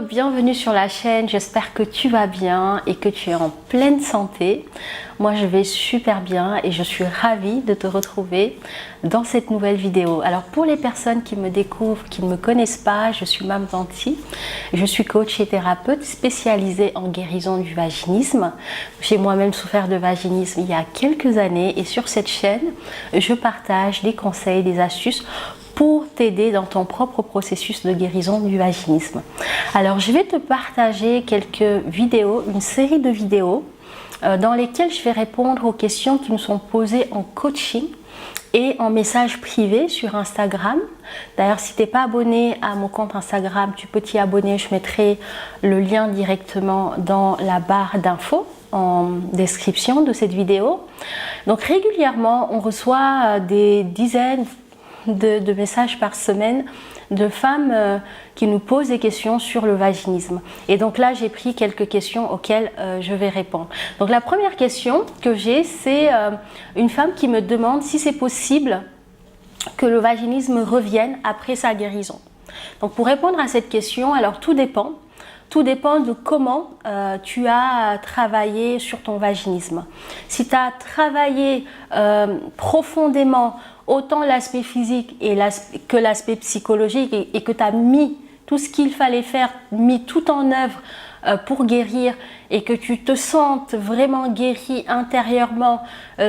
bienvenue sur la chaîne, j'espère que tu vas bien et que tu es en pleine santé. Moi je vais super bien et je suis ravie de te retrouver dans cette nouvelle vidéo. Alors pour les personnes qui me découvrent, qui ne me connaissent pas, je suis Mame Zanti, je suis coach et thérapeute spécialisée en guérison du vaginisme. J'ai moi-même souffert de vaginisme il y a quelques années et sur cette chaîne, je partage des conseils, des astuces pour t'aider dans ton propre processus de guérison du vaginisme. Alors je vais te partager quelques vidéos, une série de vidéos dans lesquelles je vais répondre aux questions qui nous sont posées en coaching et en message privé sur Instagram. D'ailleurs, si tu n'es pas abonné à mon compte Instagram, tu peux t'y abonner, je mettrai le lien directement dans la barre d'infos en description de cette vidéo. Donc régulièrement, on reçoit des dizaines de messages par semaine de femmes qui nous posent des questions sur le vaginisme. Et donc là, j'ai pris quelques questions auxquelles je vais répondre. Donc la première question que j'ai, c'est une femme qui me demande si c'est possible que le vaginisme revienne après sa guérison. Donc pour répondre à cette question, alors tout dépend. Tout dépend de comment tu as travaillé sur ton vaginisme. Si tu as travaillé profondément autant l'aspect physique que l'aspect psychologique et que tu as mis tout ce qu'il fallait faire, mis tout en œuvre pour guérir et que tu te sentes vraiment guéri intérieurement,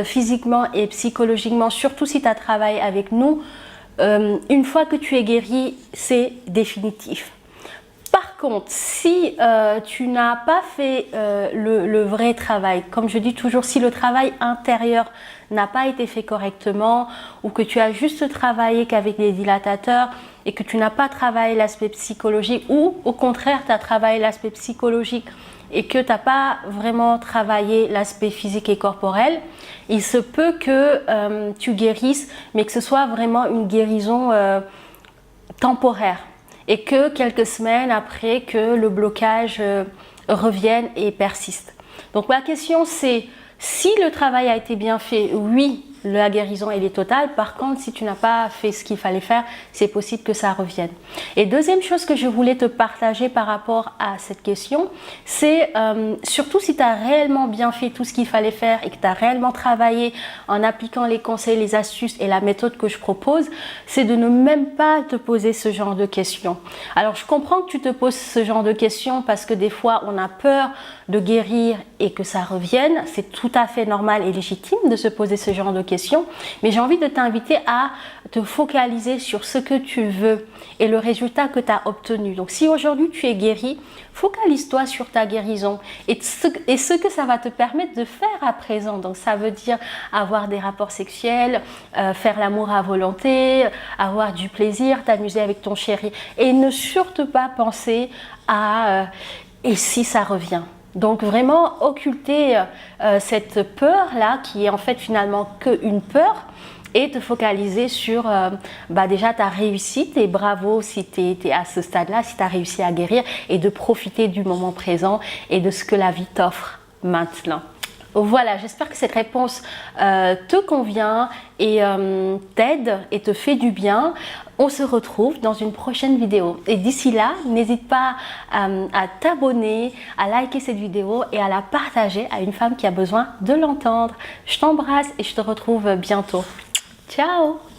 physiquement et psychologiquement, surtout si tu as travaillé avec nous, une fois que tu es guéri, c'est définitif. Par contre, si tu n'as pas fait le vrai travail, comme je dis toujours, si le travail intérieur n'a pas été fait correctement ou que tu as juste travaillé qu'avec des dilatateurs et que tu n'as pas travaillé l'aspect psychologique ou au contraire, tu as travaillé l'aspect psychologique et que tu n'as pas vraiment travaillé l'aspect physique et corporel, il se peut que tu guérisses, mais que ce soit vraiment une guérison temporaire. Et que quelques semaines après que le blocage revienne et persiste. Donc ma question c'est, si le travail a été bien fait, oui, la guérison elle est totale. Par contre, si tu n'as pas fait ce qu'il fallait faire, c'est possible que ça revienne. Et deuxième chose que je voulais te partager par rapport à cette question, c'est surtout si tu as réellement bien fait tout ce qu'il fallait faire et que tu as réellement travaillé en appliquant les conseils, les astuces et la méthode que je propose, c'est de ne même pas te poser ce genre de questions. Alors je comprends que tu te poses ce genre de questions parce que des fois on a peur de guérir et que ça revienne. C'est tout à fait normal et légitime de se poser ce genre de questions, mais j'ai envie de t'inviter à te focaliser sur ce que tu veux et le résultat que tu as obtenu. Donc si aujourd'hui tu es guéri, focalise-toi sur ta guérison et ce que ça va te permettre de faire à présent. Donc ça veut dire avoir des rapports sexuels, faire l'amour à volonté, avoir du plaisir, t'amuser avec ton chéri et ne surtout pas penser à et si ça revient. Donc vraiment occulter cette peur-là qui est en fait finalement qu'une peur et te focaliser sur déjà ta réussite et bravo si tu es à ce stade-là, si tu as réussi à guérir et de profiter du moment présent et de ce que la vie t'offre maintenant. Voilà, j'espère que cette réponse te convient et t'aide et te fait du bien. On se retrouve dans une prochaine vidéo. Et d'ici là, n'hésite pas à t'abonner, à liker cette vidéo et à la partager à une femme qui a besoin de l'entendre. Je t'embrasse et je te retrouve bientôt. Ciao!